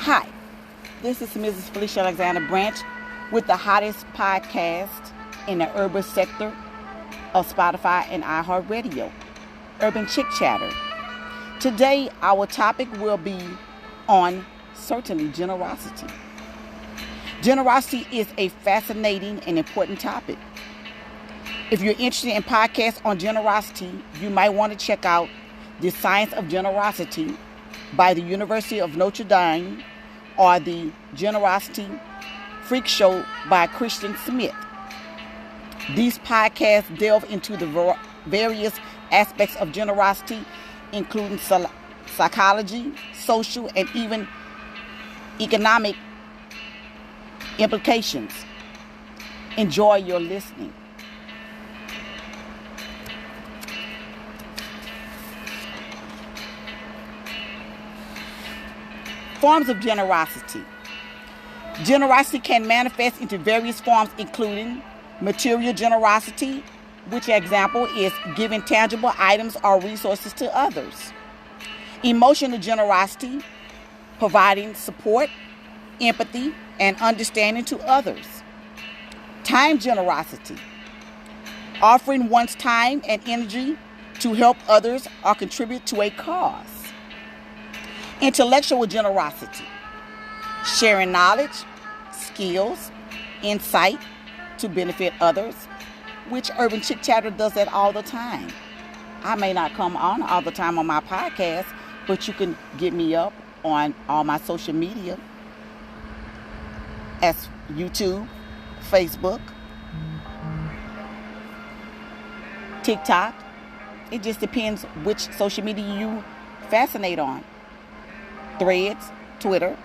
Hi, this is Mrs. Felicia Alexander Branch with the hottest podcast in the urban sector of Spotify and iHeartRadio, Urban Chick Chatter. Today, our topic will be on certainly generosity. Generosity is a fascinating and important topic. If you're interested in podcasts on generosity, you might want to check out The Science of Generosity by the University of Notre Dame or the Generosity Freak Show by Christian Smith. These podcasts delve into the various aspects of generosity, including psychology, social, and even economic implications. Enjoy your listening. Forms of generosity. Generosity can manifest into various forms, including material generosity, which example is giving tangible items or resources to others. Emotional generosity, providing support, empathy, and understanding to others. Time generosity, offering one's time and energy to help others or contribute to a cause. Intellectual generosity, sharing knowledge, skills, insight to benefit others, which Urban Chick Chatter does that all the time. I may not come on all the time on my podcast, but you can get me up on all my social media as YouTube, Facebook, TikTok. It just depends which social media you fascinate on. Threads, Twitter.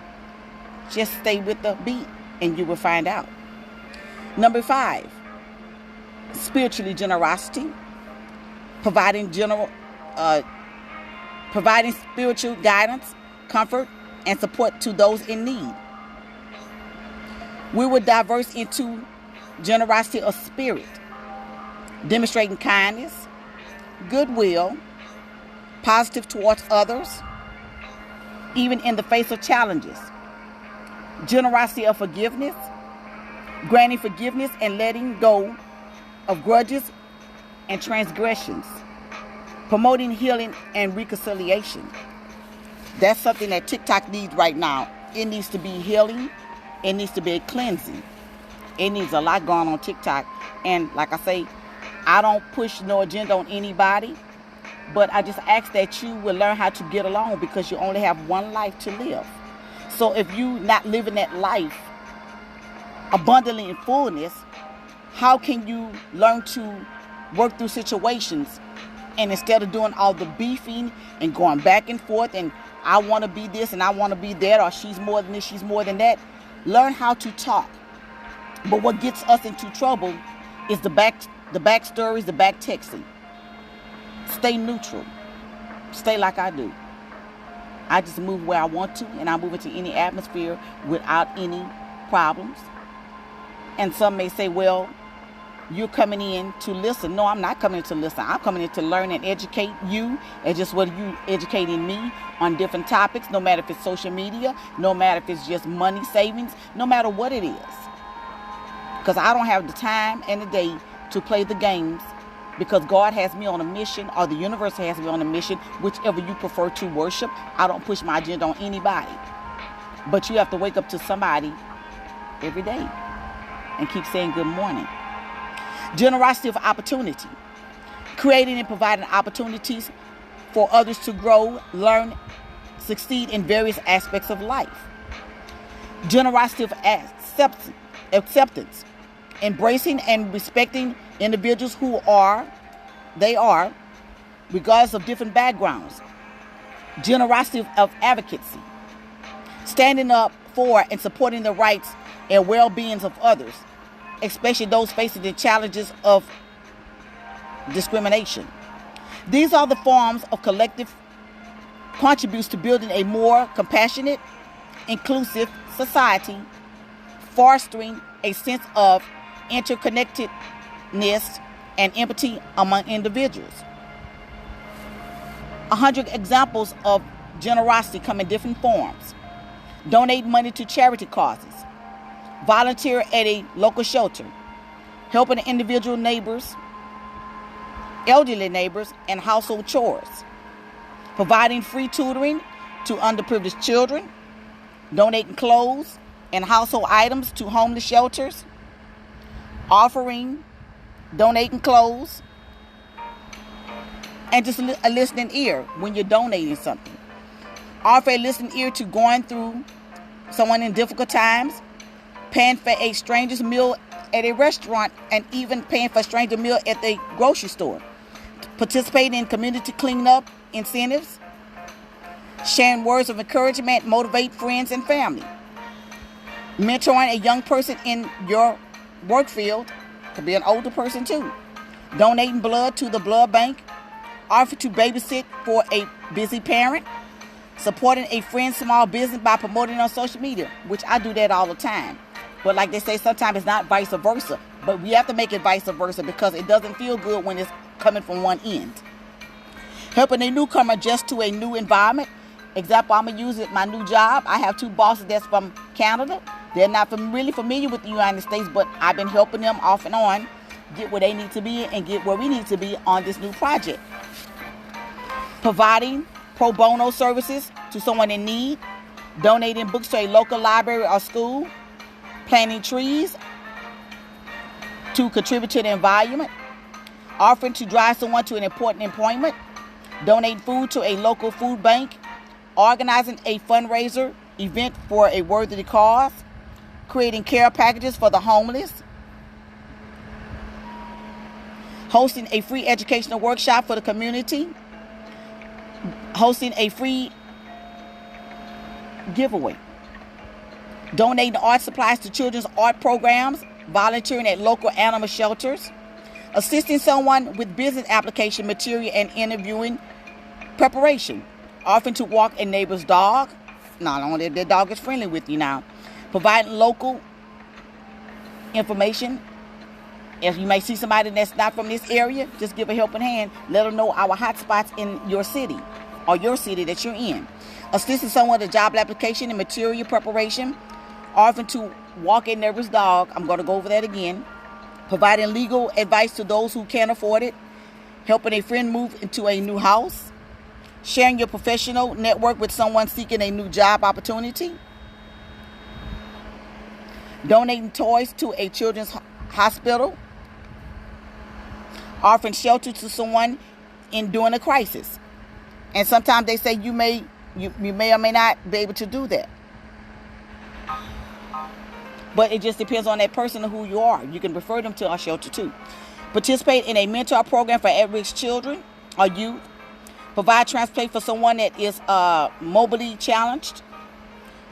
Just stay with the beat and you will find out. Number 5, spiritually generosity, providing spiritual guidance, comfort, and support to those in need. We will diverse into generosity of spirit, demonstrating kindness, goodwill, positive towards others, even in the face of challenges. Generosity of forgiveness, granting forgiveness and letting go of grudges and transgressions. Promoting healing and reconciliation. That's something that TikTok needs right now. It needs to be healing. It needs to be a cleansing. It needs a lot going on TikTok. And like I say, I don't push no agenda on anybody. But I just ask that you will learn how to get along, because you only have one life to live. So if you not living that life abundantly in fullness, how can you learn to work through situations? And instead of doing all the beefing and going back and forth and I want to be this and I want to be that, or she's more than this, she's more than that, learn how to talk. But what gets us into trouble is the back stories, the back texting. Stay neutral. Stay like I do. I just move where I want to, and I move into any atmosphere without any problems. And some may say, well, you're coming in to listen. No, I'm not coming in to listen. I'm coming in to learn and educate you, and just what you educating me on different topics, no matter if it's social media, no matter if it's just money savings, no matter what it is. Because I don't have the time and the day to play the games, because God has me on a mission, or the universe has me on a mission, whichever you prefer to worship. I don't push my agenda on anybody. But you have to wake up to somebody every day and keep saying good morning. Generosity of opportunity. Creating and providing opportunities for others to grow, learn, succeed in various aspects of life. Generosity of acceptance. Embracing and respecting individuals who are, regardless of different backgrounds. Generosity of advocacy. Standing up for and supporting the rights and well-beings of others, especially those facing the challenges of discrimination. These are the forms of collective contributes to building a more compassionate, inclusive society, fostering a sense of interconnectedness and empathy among individuals. 100 examples of generosity come in different forms. donate money to charity causes, volunteer at a local shelter, helping individual neighbors, elderly neighbors, and household chores, providing free tutoring to underprivileged children, donating clothes and household items to homeless shelters, donating clothes, and just a listening ear when you're donating something. Offer a listening ear to going through someone in difficult times, paying for a stranger's meal at a restaurant, and even paying for a stranger meal at the grocery store. Participating in community cleanup incentives, sharing words of encouragement, motivate friends and family. Mentoring a young person in your work field, could be an older person too. Donating blood to the blood bank. Offer to babysit for a busy parent. Supporting a friend's small business by promoting it on social media, which I do that all the time. But like they say, sometimes it's not vice versa. But we have to make it vice versa because it doesn't feel good when it's coming from one end. Helping a newcomer adjust to a new environment. Example, I'm going to use it my new job. I have 2 bosses that's from Canada. They're not really familiar with the United States, but I've been helping them off and on get where they need to be and get where we need to be on this new project. Providing pro bono services to someone in need. Donating books to a local library or school. Planting trees to contribute to the environment. Offering to drive someone to an important appointment. Donating food to a local food bank. Organizing a fundraiser event for a worthy cause. Creating care packages for the homeless. Hosting a free educational workshop for the community. Hosting a free giveaway. Donating art supplies to children's art programs. Volunteering at local animal shelters. Assisting someone with business application material and interviewing preparation. Offering to walk a neighbor's dog. Not only their dog is friendly with you now. Providing local information. If you may see somebody that's not from this area, just give a helping hand. Let them know our hot spots in your city or your city that you're in. Assisting someone with a job application and material preparation. Offering to walk a neighbor's dog. I'm going to go over that again. Providing legal advice to those who can't afford it. Helping a friend move into a new house. Sharing your professional network with someone seeking a new job opportunity. Donating toys to a children's hospital. Offering shelter to someone during a crisis. And sometimes they say you may or may not be able to do that. But it just depends on that person and who you are. You can refer them to our shelter too. Participate in a mentor program for at-risk children or youth. Provide transportation for someone that is mobility challenged.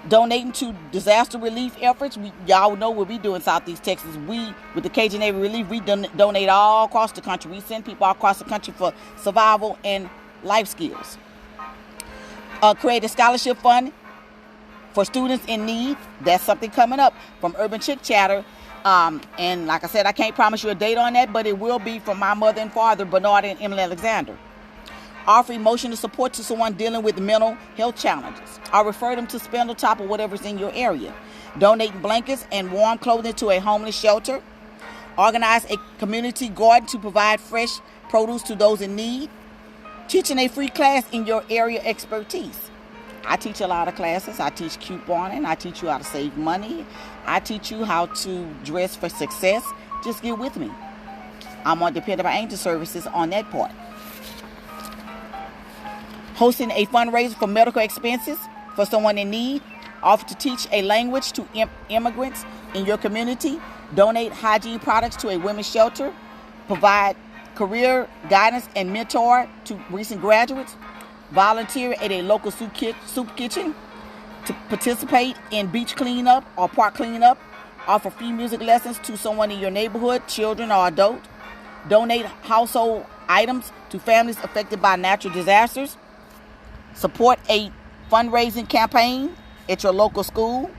Donating to disaster relief efforts. Y'all know what we do in Southeast Texas. We, with the Cajun Navy Relief, we donate all across the country. We send people all across the country for survival and life skills. Create a scholarship fund for students in need. That's something coming up from Urban Chick Chatter. And like I said, I can't promise you a date on that, but it will be from my mother and father, Bernard and Emily Alexander. Offer emotional support to someone dealing with mental health challenges. Or refer them to Spindle Top or whatever's in your area. Donating blankets and warm clothing to a homeless shelter. Organize a community garden to provide fresh produce to those in need. Teaching a free class in your area expertise. I teach a lot of classes. I teach couponing. I teach you how to save money. I teach you how to dress for success. Just get with me. I'm on Dependable Angel Services on that part. Hosting a fundraiser for medical expenses for someone in need. Offer to teach a language to immigrants in your community. Donate hygiene products to a women's shelter. Provide career guidance and mentor to recent graduates. Volunteer at a local soup kitchen. To participate in beach cleanup or park cleanup. Offer free music lessons to someone in your neighborhood, children or adult. Donate household items to families affected by natural disasters. Support a fundraising campaign at your local school.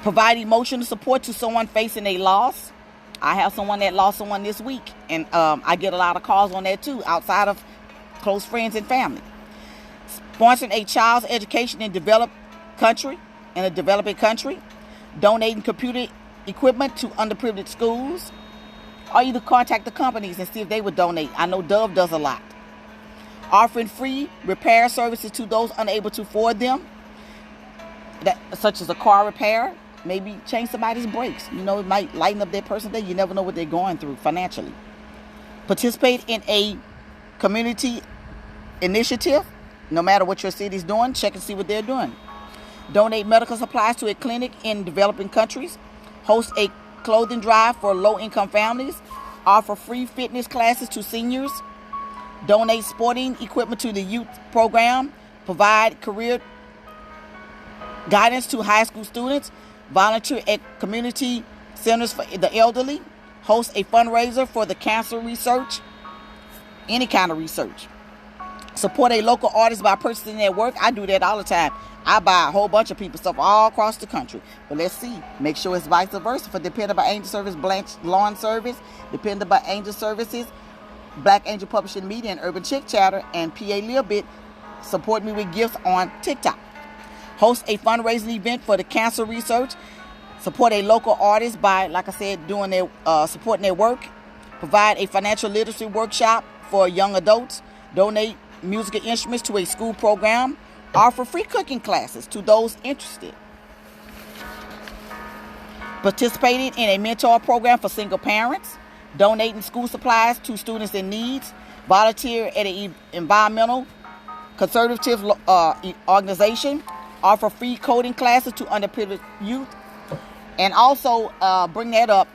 Provide emotional support to someone facing a loss. I have someone that lost someone this week, and I get a lot of calls on that too, outside of close friends and family. Sponsoring a child's education in a developing country, donating computer equipment to underprivileged schools, or either contact the companies and see if they would donate. I know Dove does a lot. Offering free repair services to those unable to afford them, such as a car repair, maybe change somebody's brakes. It might lighten up their person's day. You never know what they're going through financially. Participate in a community initiative. No matter what your city's doing, check and see what they're doing. Donate medical supplies to a clinic in developing countries. Host a clothing drive for low-income families. Offer free fitness classes to seniors. Donate sporting equipment to the youth program. Provide career guidance to high school students. Volunteer at community centers for the elderly. Host a fundraiser for the cancer research. Any kind of research. Support a local artist by purchasing their work. I do that all the time. I buy a whole bunch of people's stuff all across the country. But let's see. Make sure it's vice versa. For Dependable Angel Service, Blanche Lawn Service, Dependable Angel Services, Black Angel Publishing Media, and Urban Chick Chatter, and PA Lil Bit. Support me with gifts on TikTok. Host a fundraising event for the cancer research. Support a local artist by, like I said, doing their supporting their work. Provide a financial literacy workshop for young adults. Donate musical instruments to a school program. Offer free cooking classes to those interested. Participating in a mentor program for single parents. Donating school supplies to students in need. Volunteer at an environmental conservative organization. Offer free coding classes to underprivileged youth. And also, bring that up,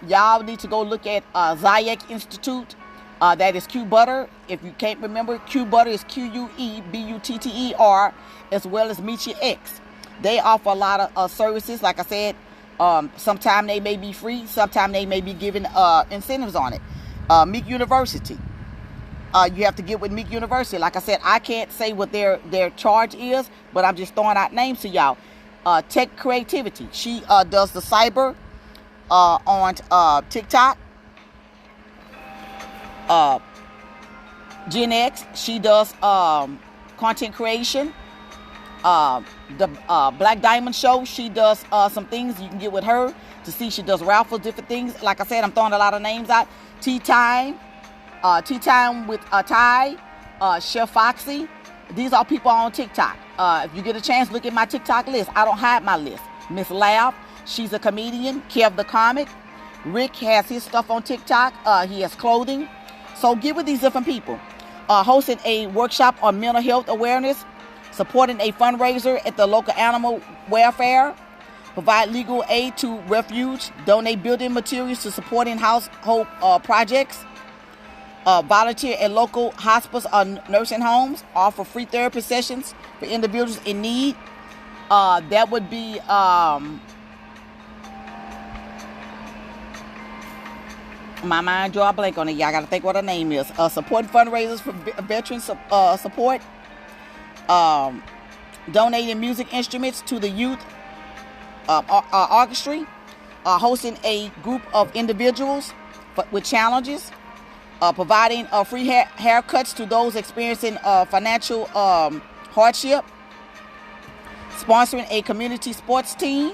y'all need to go look at Zayek Institute. That is Q Butter. If you can't remember, Q Butter is QUEBUTTER, as well as Meet Your X. They offer a lot of services. Like I said, sometimes they may be free. Sometimes they may be giving incentives on it. Meek University. You have to get with Meek University. Like I said, I can't say what their charge is, but I'm just throwing out names to y'all. Tech Creativity. She does the cyber on TikTok. Gen X, she does content creation. The Black Diamond Show, she does some things. You can get with her to see. She does raffles, different things. Like I said, I'm throwing a lot of names out. Tea Time with Ty, Chef Foxy. These are people on TikTok. If you get a chance, look at my TikTok list. I don't hide my list. Miss Laugh, she's a comedian. Kev the Comic. Rick has his stuff on TikTok. He has clothing. So get with these different people. Hosting a workshop on mental health awareness. Supporting a fundraiser at the local animal welfare. Provide legal aid to refuge. Donate building materials to supporting household projects. Volunteer at local hospice or nursing homes. Offer free therapy sessions for individuals in need. That would be... my mind draw a blank on it. Y'all got to think what her name is. Supporting fundraisers for veteran support. Donating music instruments to the youth orchestra. Hosting a group of individuals with challenges. Providing free haircuts to those experiencing financial hardship. Sponsoring a community sports team.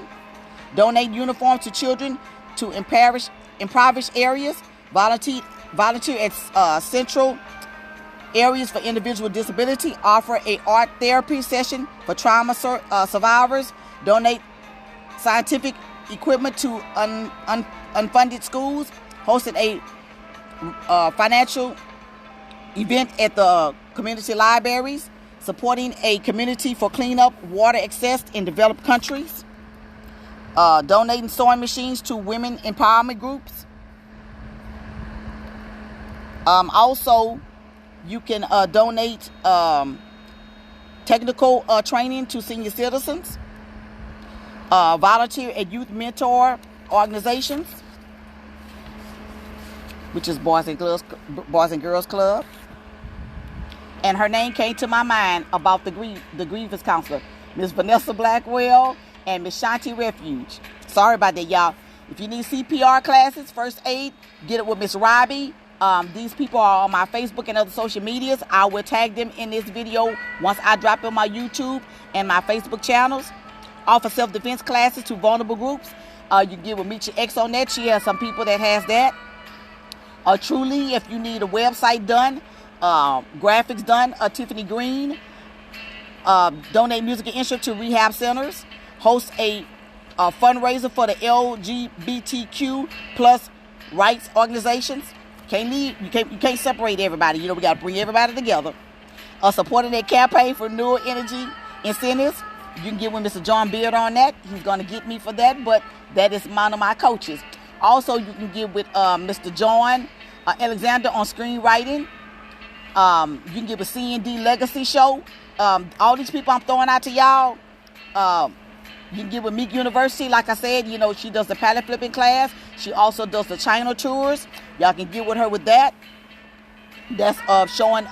Donate uniforms to children to impoverished areas. Volunteer at central areas for individuals with disability. Offer a art therapy session for trauma survivors. Donate scientific equipment to unfunded schools. Hosted a financial event at the community libraries. Supporting a community for cleanup water access in developed countries. Donating sewing machines to women empowerment groups. Also, you can donate technical training to senior citizens. Volunteer at youth mentor organizations, which is Boys and Girls Club. And her name came to my mind about the grievance counselor, Miss Vanessa Blackwell and Miss Shanti Refuge. Sorry about that, y'all. If you need CPR classes, first aid, get it with Miss Robbie These people are on my Facebook and other social medias. I will tag them in this video once I drop it on my YouTube and my Facebook channels. Offer self-defense classes to vulnerable groups. You can get with Meet Your Ex on that. She has some people that has that. Truly, if you need a website done, graphics done, Tiffany Green. Donate music and instruments to rehab centers. Host a fundraiser for the LGBTQ plus rights organizations. You can't separate everybody. We got to bring everybody together. Supporting their campaign for renewable energy incentives. You can get with Mr. John Beard on that. He's going to get me for that, but that is one of my coaches. Also, you can get with Mr. John Alexander on screenwriting. You can get with C&D Legacy Show. All these people I'm throwing out to y'all. You can get with Meek University. Like I said, she does the pallet flipping class. She also does the China tours. Y'all can get with her with that. That's showing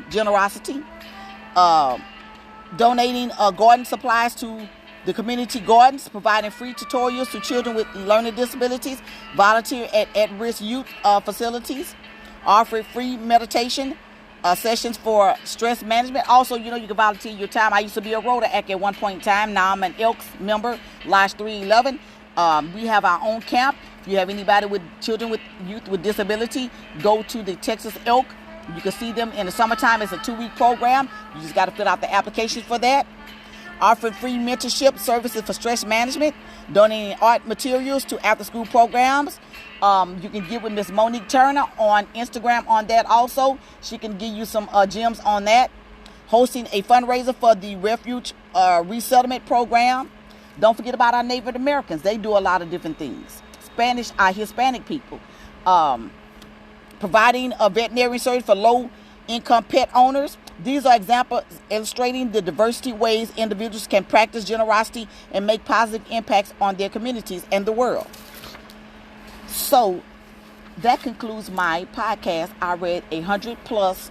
generosity. Donating garden supplies to the community gardens, providing free tutorials to children with learning disabilities, volunteer at at-risk youth facilities, offering free meditation sessions for stress management. Also, you can volunteer your time. I used to be a Rotary Act at one point in time. Now I'm an Elks member, Lodge 311. We have our own camp. If you have anybody with children with youth with disability, go to the Texas Elk. You can see them in the summertime. It's a 2-week program. You just got to fill out the application for that. Offering free mentorship services for stress management. Donating art materials to after-school programs. You can get with Miss Monique Turner on Instagram on that also. She can give you some gems on that. Hosting a fundraiser for the Refuge Resettlement Program. Don't forget about our Native Americans. They do a lot of different things. Hispanic people. Providing a veterinary service for low-income pet owners. These are examples illustrating the diversity ways individuals can practice generosity and make positive impacts on their communities and the world. So that concludes my podcast. I read 100 plus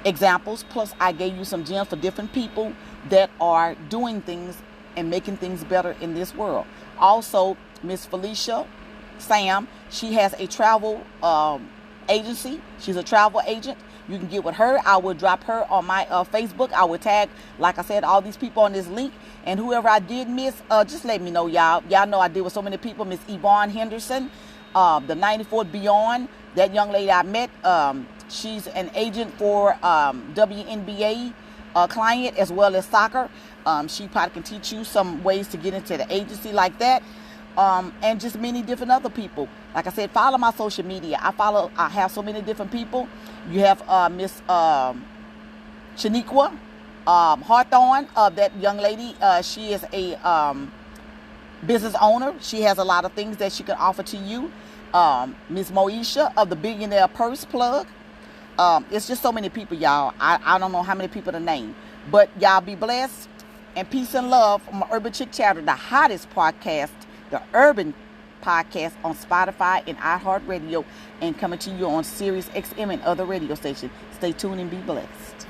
examples, plus I gave you some gems for different people that are doing things and making things better in this world. Also, Miss Felicia Sam, she has a travel agency. She's a travel agent. You can get with her. I will drop her on my Facebook. I will tag, like I said, all these people on this link. And whoever I did miss, just let me know, y'all. Y'all know I deal with so many people. Miss Yvonne Henderson, the 94th Beyond, that young lady I met. She's an agent for WNBA client as well as soccer. She probably can teach you some ways to get into the agency like that. And just many different other people. Like I said, follow my social media. I have so many different people. You have Miss Shaniqua Hawthorne, that young lady. She is a business owner. She has a lot of things that she can offer to you. Miss Moesha of the Billionaire Purse Plug. It's just so many people, y'all. I don't know how many people to name. But y'all be blessed. And peace and love from Urban Chick Chatter, the hottest podcast, the Urban Podcast on Spotify and iHeartRadio, and coming to you on Sirius XM and other radio stations. Stay tuned and be blessed.